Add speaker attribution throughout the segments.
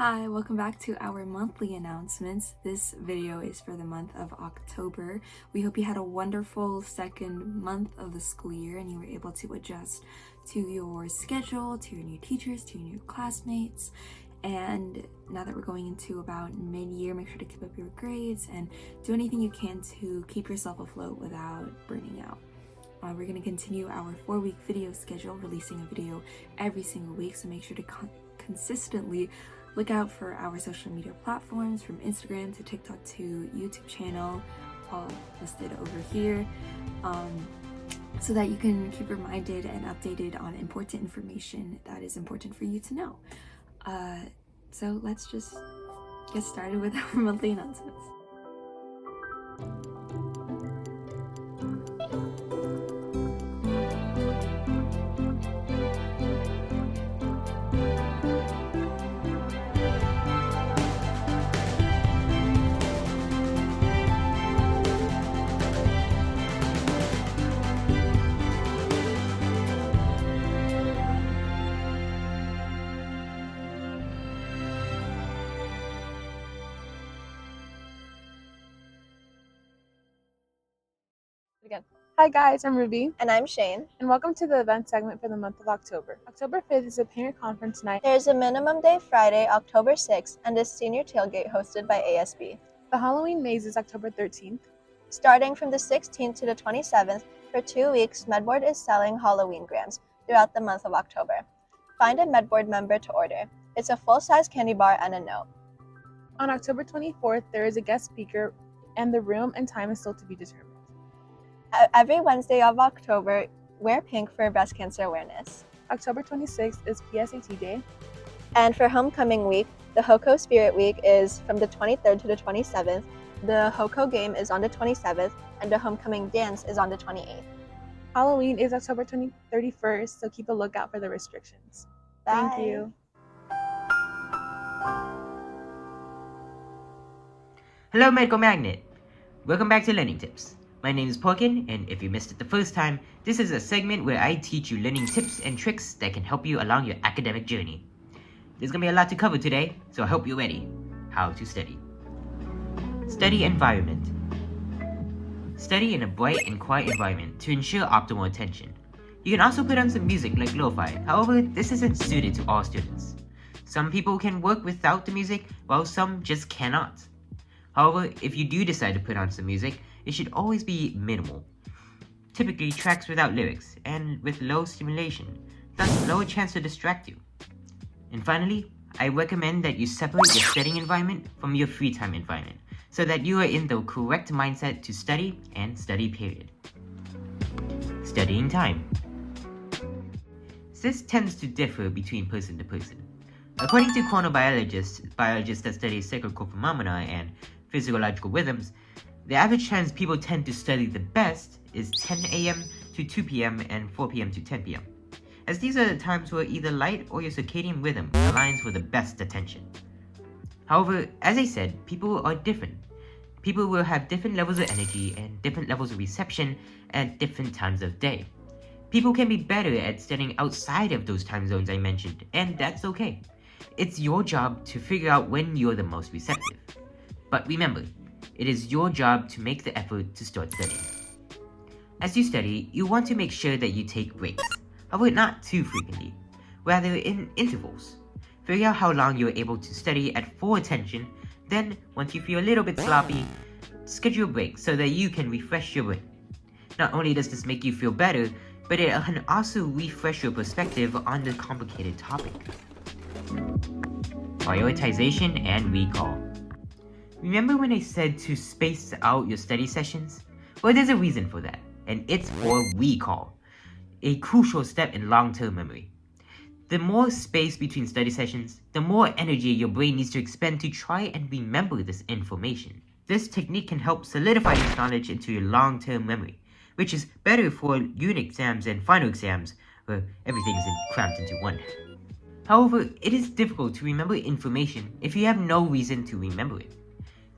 Speaker 1: Hi, welcome back to our monthly announcements. This video is for the month of October. We hope you had a wonderful second month of the school year and you were able to adjust to your schedule, to your new teachers, to your new classmates. And now that we're going into about mid-year, make sure to keep up your grades and do anything you can to keep yourself afloat without burning out. We're going to continue our 4-week video schedule, releasing a video every single week, so make sure to consistently look out for our social media platforms, from Instagram to TikTok to YouTube channel, all listed over here, so that you can keep reminded and updated on important information that is important for you to know. So let's just get started with our monthly announcements.
Speaker 2: Again. Hi guys, I'm Ruby.
Speaker 3: And I'm Shane.
Speaker 2: And welcome to the event segment for the month of October. October 5th is a parent conference night.
Speaker 3: There's a minimum day Friday, October 6th, and a senior tailgate hosted by ASB.
Speaker 2: The Halloween maze is October 13th.
Speaker 3: Starting from the 16th to the 27th, for 2 weeks, Medboard is selling Halloween grams throughout the month of October. Find a Medboard member to order. It's a full-size candy bar and a note.
Speaker 2: On October 24th, there is a guest speaker, and the room and time is still to be determined.
Speaker 3: Every Wednesday of October, wear pink for breast cancer awareness.
Speaker 2: October 26th is PSAT Day.
Speaker 3: And for homecoming week, the HOCO Spirit Week is from the 23rd to the 27th. The HOCO game is on the 27th, and the homecoming dance is on the 28th.
Speaker 2: Halloween is October 31st, so keep a lookout for the restrictions.
Speaker 3: Bye.
Speaker 2: Thank you.
Speaker 4: Hello, Medical Magnet! Welcome back to Learning Tips. My name is Porkin, and if you missed it the first time, this is a segment where I teach you learning tips and tricks that can help you along your academic journey. There's gonna be a lot to cover today, so I hope you're ready. How to study. Study environment. Study in a bright and quiet environment to ensure optimal attention. You can also put on some music like lo-fi, however, this isn't suited to all students. Some people can work without the music, while some just cannot. However, if you do decide to put on some music, it should always be minimal. Typically tracks without lyrics, and with low stimulation, thus lower chance to distract you. And finally, I recommend that you separate your studying environment from your free time environment, so that you are in the correct mindset to study and study period. Studying time. This tends to differ between person to person. According to chronobiologists that study cyclical phenomena and physiological rhythms, the average times people tend to study the best is 10 a.m. to 2 p.m. and 4 p.m. to 10 p.m. as these are the times where either light or your circadian rhythm aligns for the best attention. However, as I said, people are different. People will have different levels of energy and different levels of reception at different times of day. People can be better at studying outside of those time zones I mentioned, and that's okay. It's your job to figure out when you're the most receptive. But remember, it is your job to make the effort to start studying. As you study, you want to make sure that you take breaks, however not too frequently, rather in intervals. Figure out how long you are able to study at full attention, then, once you feel a little bit sloppy, schedule a break so that you can refresh your brain. Not only does this make you feel better, but it can also refresh your perspective on the complicated topic. Prioritization and recall. Remember when I said to space out your study sessions? Well, there's a reason for that, and it's for recall, a crucial step in long-term memory. The more space between study sessions, the more energy your brain needs to expend to try and remember this information. This technique can help solidify this knowledge into your long-term memory, which is better for unit exams and final exams, where everything is crammed into one. However, it is difficult to remember information if you have no reason to remember it.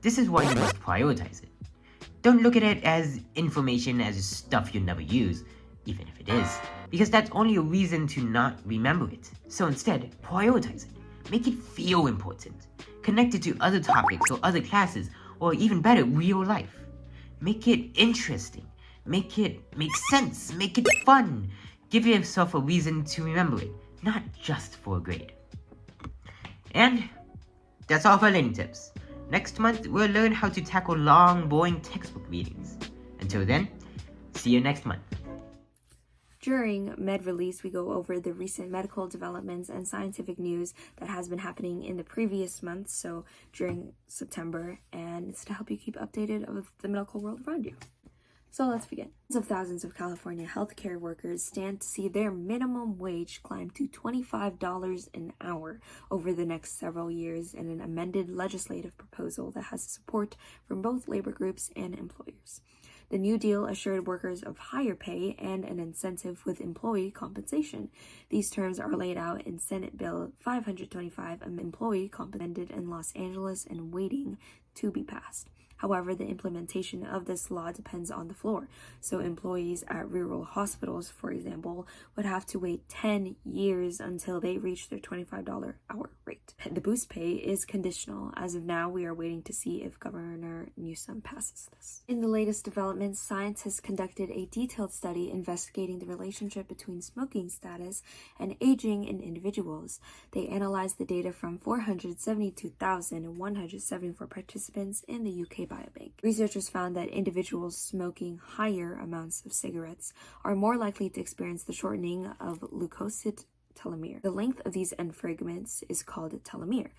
Speaker 4: This is why you must prioritize it. Don't look at it as information as stuff you'll never use, even if it is, because that's only a reason to not remember it. So instead, prioritize it. Make it feel important. Connect it to other topics or other classes, or even better, real life. Make it interesting. Make it make sense. Make it fun. Give yourself a reason to remember it, not just for a grade. And that's all for learning tips. Next month, we'll learn how to tackle long, boring textbook readings. Until then, see you next month.
Speaker 1: During Med Release, we go over the recent medical developments and scientific news that has been happening in the previous months, so during September, and it's to help you keep updated of the medical world around you. So let's begin. Tens of thousands of California healthcare workers stand to see their minimum wage climb to $25 an hour over the next several years in an amended legislative proposal that has support from both labor groups and employers. The new deal assured workers of higher pay and an incentive with employee compensation. These terms are laid out in Senate Bill 525, an employee compensation in Los Angeles and waiting to be passed. However, the implementation of this law depends on the floor. So employees at rural hospitals, for example, would have to wait 10 years until they reach their $25 hour rate. The boost pay is conditional. As of now, we are waiting to see if Governor Newsom passes this. In the latest developments, scientists conducted a detailed study investigating the relationship between smoking status and aging in individuals. They analyzed the data from 472,174 participants in the UK Biobank. Researchers found that individuals smoking higher amounts of cigarettes are more likely to experience the shortening of leukocyte telomere. The length of these end fragments is called telomere,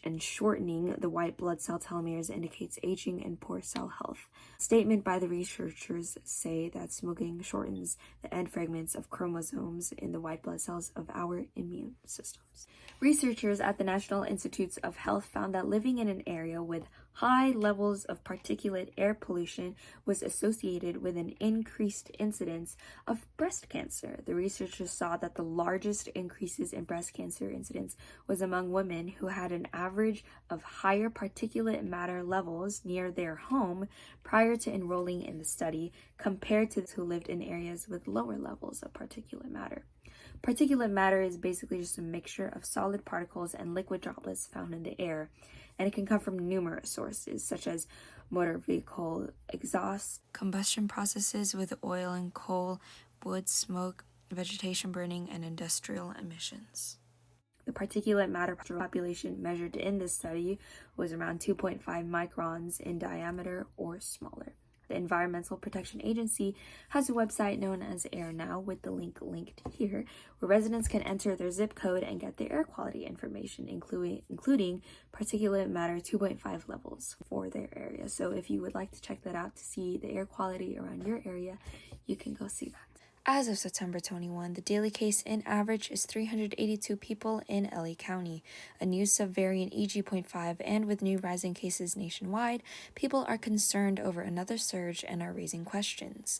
Speaker 1: and shortening the white blood cell telomeres indicates aging and poor cell health. A statement by the researchers say that smoking shortens the end fragments of chromosomes in the white blood cells of our immune systems. Researchers at the National Institutes of Health found that living in an area with high levels of particulate air pollution was associated with an increased incidence of breast cancer. The researchers saw that the largest increases in breast cancer incidence was among women who had an average of higher particulate matter levels near their home prior to enrolling in the study compared to those who lived in areas with lower levels of particulate matter. Particulate matter is basically just a mixture of solid particles and liquid droplets found in the air, and it can come from numerous sources, such as motor vehicle exhaust, combustion processes with oil and coal, wood smoke, vegetation burning, and industrial emissions. The particulate matter population measured in this study was around 2.5 microns in diameter or smaller. The Environmental Protection Agency has a website known as Air Now with the link linked here, where residents can enter their zip code and get their air quality information, including particulate matter 2.5 levels for their area. So if you would like to check that out to see the air quality around your area, you can go see that. As of September 21, the daily case in average is 382 people in LA County. A new subvariant EG.5 and with new rising cases nationwide, people are concerned over another surge and are raising questions.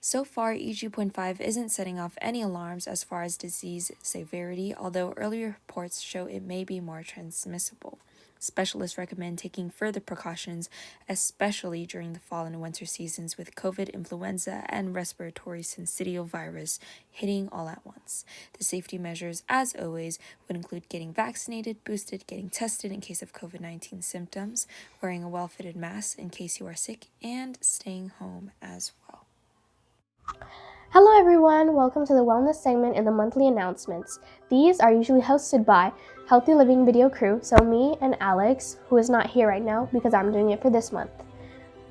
Speaker 1: So far, EG.5 isn't setting off any alarms as far as disease severity, although early reports show it may be more transmissible. Specialists recommend taking further precautions, especially during the fall and winter seasons with COVID, influenza, and respiratory syncytial virus hitting all at once. The safety measures, as always, would include getting vaccinated, boosted, getting tested in case of COVID-19 symptoms, wearing a well-fitted mask in case you are sick, and staying home as well.
Speaker 5: Hello everyone, welcome to the wellness segment in the monthly announcements. These are usually hosted by Healthy Living Video Crew, so me and Alex, who is not here right now because I'm doing it for this month.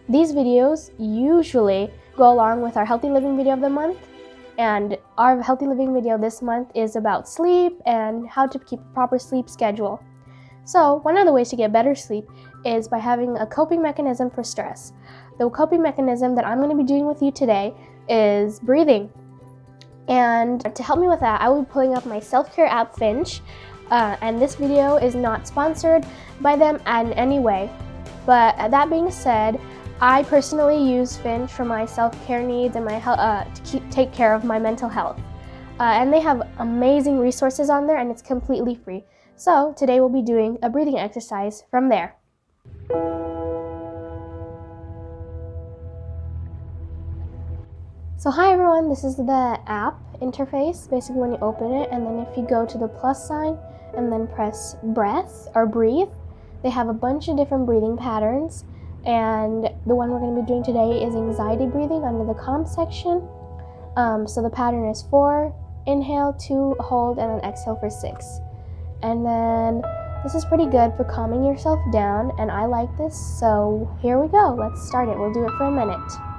Speaker 5: These videos usually go along with our Healthy Living video of the month, and our Healthy Living video this month is about sleep and how to keep a proper sleep schedule. So one of the ways to get better sleep is by having a coping mechanism for stress. The coping mechanism that I'm going to be doing with you today is breathing. And to help me with that, I will be pulling up my self-care app Finch, and this video is not sponsored by them in any way. But that being said, I personally use Finch for my self-care needs and my to take care of my mental health. And they have amazing resources on there, and it's completely free. So today we'll be doing a breathing exercise from there. So hi everyone, this is the app interface, basically when you open it, and then if you go to the plus sign and then press breath or breathe. They have a bunch of different breathing patterns, and the one we're going to be doing today is anxiety breathing under the calm section. So the pattern is 4, inhale, 2, hold, and then exhale for 6. And then this is pretty good for calming yourself down, and I like this, so here we go. Let's start it. We'll do it for a minute.